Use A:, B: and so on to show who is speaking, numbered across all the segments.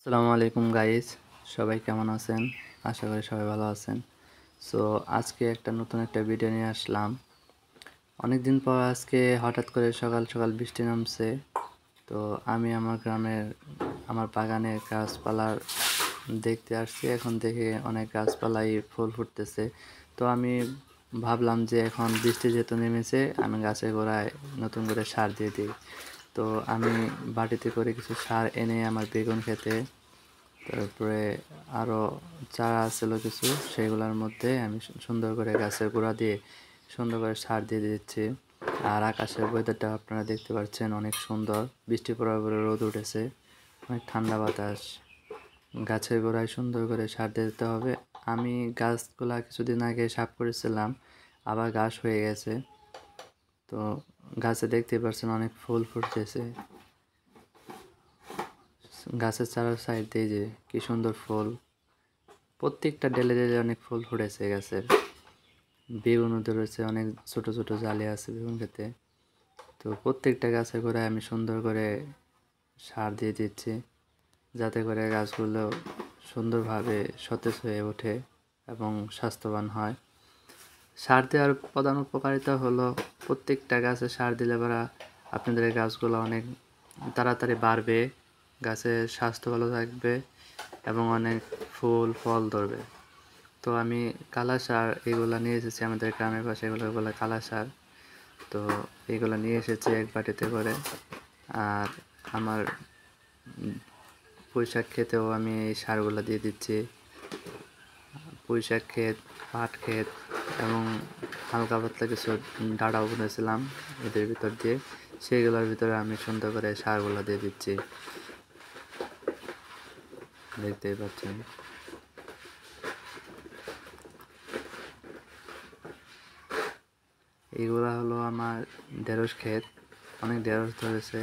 A: আসসালামু আলাইকুম গাইস, সবাই কেমন আছেন? আশা করি সবাই ভালো আছেন। সো আজকে নতুন একটা ভিডিও নিয়ে আসলাম। অনেক দিন পর আজকে হঠাৎ করে সকাল সকাল বৃষ্টি নামছে। তো আমি আমার গ্রামের আমার বাগানের গাছপালার দেখতে আসছি। এখন দেখে অনেক গাছপালাই ফুল ফুটতেছে। তো আমি ভাবলাম যে এখন বৃষ্টি যেহেতু নেমেছে, আমি গাছের গোড়ায় নতুন করে সার দিয়ে দিই। তো আমি বাটিতে করে কিছু সার এনে আমার বেগুন খেতে, তারপরে আরও চারা ছিল কিছু, সেগুলোর মধ্যে আমি সুন্দর করে গাছের গোড়া দিয়ে সুন্দর করে সার দিয়ে দিচ্ছি। আর আকাশের ওয়েদারটা আপনারা দেখতে পাচ্ছেন, অনেক সুন্দর। বৃষ্টি পড়ার পরে রোদ উঠেছে, অনেক ঠান্ডা বাতাস। গাছের গোড়ায় সুন্দর করে সার দিয়ে দিতে হবে। আমি গাছগুলা কিছুদিন আগে সাফ করেছিলাম, আবার ঘাস হয়ে গেছে। তো গাছে দেখতে পাচ্ছেন অনেক ফুল ফুটতেছে। গাছের চারার সাইড দিয়ে যে কি সুন্দর ফুল, প্রত্যেকটা ডেলে ডেলে অনেক ফুল ফুটেছে গাছের। বেগুনও ধরেছে, অনেক ছোট ছোট জালি আছে বেগুন খেতে। তো প্রত্যেকটা গাছের গোড়ায় আমি সুন্দর করে সার দিয়ে দিচ্ছি, যাতে করে গাছগুলো সুন্দরভাবে সতেজ হয়ে ওঠে এবং স্বাস্থ্যবান হয়। সার দেওয়ার প্রধান উপকারিতা হলো, প্রত্যেকটা গাছে সার দিলে পরা আপনাদের গাছগুলো অনেক তাড়াতাড়ি বাড়বে, গাছের স্বাস্থ্য ভালো থাকবে এবং অনেক ফুল ফল ধরবে। তো আমি কালা সার এগুলো নিয়ে এসেছি, আমাদের গ্রামের পাশে এগুলো বলে কালা সার। তো এগুলো নিয়ে এসেছি এক বাটিতে করে। আর আমার পুঁইশাক খেতেও আমি এই সারগুলো দিয়ে দিচ্ছি। পুঁইশাক ক্ষেত, পাট ক্ষেত এবং হালকা পাতলা কিছু ডাঁটাও বুনেছিলাম এদের ভিতর দিয়ে, সেইগুলোর ভিতরে আমি সুন্দর করে সারগুলো দিয়ে দিচ্ছি, দেখতেই পাচ্ছেন। এইগুলা হলো আমার ঢেঁড়স ক্ষেত, অনেক ঢেঁড়স ধরেছে,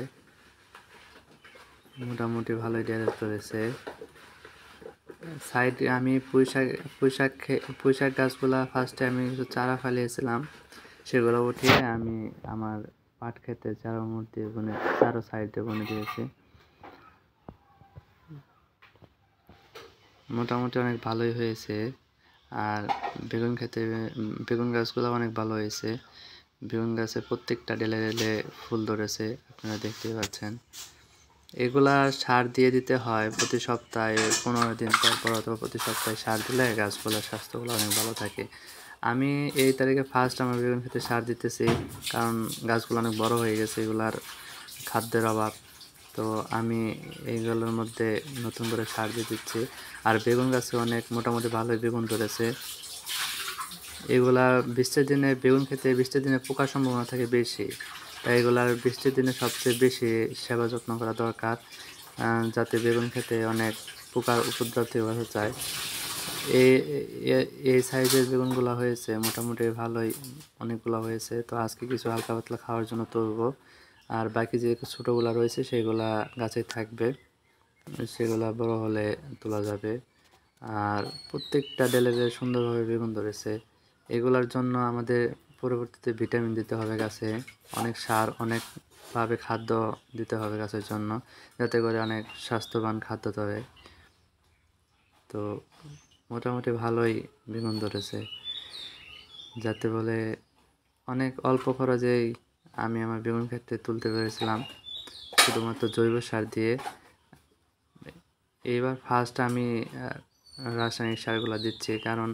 A: মোটামুটি ভালোই ঢেঁড়স ধরেছে। সাইডে আমি পুঁইশাক গাছগুলা ফার্স্টে আমি কিছু চারা ফেলিয়েছিলাম, সেগুলো উঠিয়ে আমি আমার পাট খেতে চারার মধ্যে চারো সাইডে বুনে দিয়েছি। মোটামুটি অনেক ভালোই হয়েছে। আর বেগুন গাছগুলো অনেক ভালো হয়েছে। বেগুন গাছে প্রত্যেকটা ডেলে ডেলে ফুল ধরেছে, আপনারা দেখতেই পাচ্ছেন। এগুলা সার দিয়ে দিতে হয় প্রতি সপ্তাহে, 15 দিন পর পর অথবা প্রতি সপ্তাহে সার দিলে গাছগুলোর স্বাস্থ্যগুলো অনেক ভালো থাকে। আমি এই তারিখে ফার্স্ট আমার বেগুন খেতে সার দিতেছি, কারণ গাছগুলো অনেক বড় হয়ে গেছে, এগুলার খাদ্যের অভাব। তো আমি এইগুলোর মধ্যে নতুন করে সার দিয়ে দিচ্ছি। আর বেগুন গাছে অনেক মোটামুটি ভালোই বেগুন ধরেছে। এগুলা বৃষ্টির দিনে বেগুন খেতে বৃষ্টির দিনে পোকার সম্ভাবনা থাকে বেশি, তাই এগুলার বৃষ্টির দিনে সবচেয়ে বেশি সেবা যত্ন করা দরকার, যাতে বেগুন খেতে অনেক পোকার উপদ্রব থেকে বাঁচা যায়। এই এই সাইজের বেগুনগুলো হয়েছে মোটামুটি ভালোই, অনেকগুলো হয়েছে। তো আজকে কিছু হালকা পাতলা খাওয়ার জন্য তুলবো, আর বাকি যে ছোটোগুলো রয়েছে সেগুলা গাছে থাকবে, সেগুলা বড় হলে তোলা যাবে। আর প্রত্যেকটা ডেলে সুন্দরভাবে বেগুন ধরেছে। এগুলার জন্য আমাদের পরবর্তীতে ভিটামিন দিতে হবে গাছে, অনেক সার, অনেকভাবে খাদ্য দিতে হবে গাছের জন্য, যাতে করে অনেক স্বাস্থ্যবান খাদ্য ধরে। তো মোটামুটি ভালোই বেগুন ধরেছে, যাতে বলে অনেক অল্প খরচেই আমি আমার বেগুন ক্ষেত্রে তুলতে পেরেছিলাম, শুধুমাত্র জৈব সার দিয়ে। এইবার ফার্স্ট আমি রাসায়নিক সারগুলো দিচ্ছি, কারণ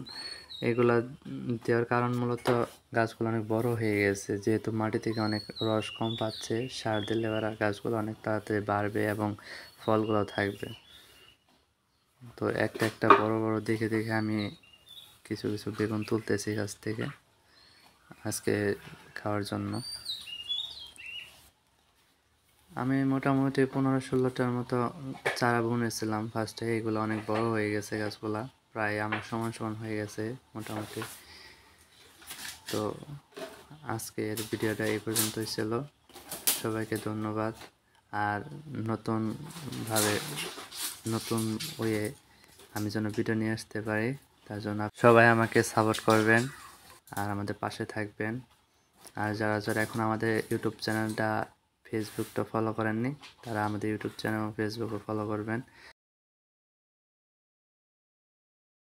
A: এগুলা দেওয়ার কারণ মূলত গাছগুলো অনেক বড় হয়ে গেছে, যেহেতু মাটি থেকে অনেক রস কম পাচ্ছে। সার দিলে এবার গাছগুলো অনেক তাড়াতাড়ি বাড়বে এবং ফলগুলো থাকবে। তো একটা একটা বড় বড় দেখে দেখে আমি কিছু কিছু বেগুন তুলতেছি গাছ থেকে আজকে খাওয়ার জন্য। আমি মোটামুটি 15-16টার মতো চারা বুনেছিলাম ফার্স্টে। এগুলো অনেক বড় হয়ে গেছে গাছগুলা, প্রায় আমার সমান সমান হয়ে গেছে মোটামুটি। তো আজকের ভিডিওটা এই পর্যন্তই ছিল, সবাইকে ধন্যবাদ। আর নতুনভাবে নতুন ওয়ে আমি যেন ভিডিও নিয়ে আসতে পারি, তার জন্য সবাই আমাকে সাপোর্ট করবেন আর আমাদের পাশে থাকবেন। আর যারা যারা এখন আমাদের ইউটিউব চ্যানেলটা ফেসবুকটা ফলো করেননি, তারা আমাদের ইউটিউব চ্যানেল এবং ফেসবুকে ফলো করবেন।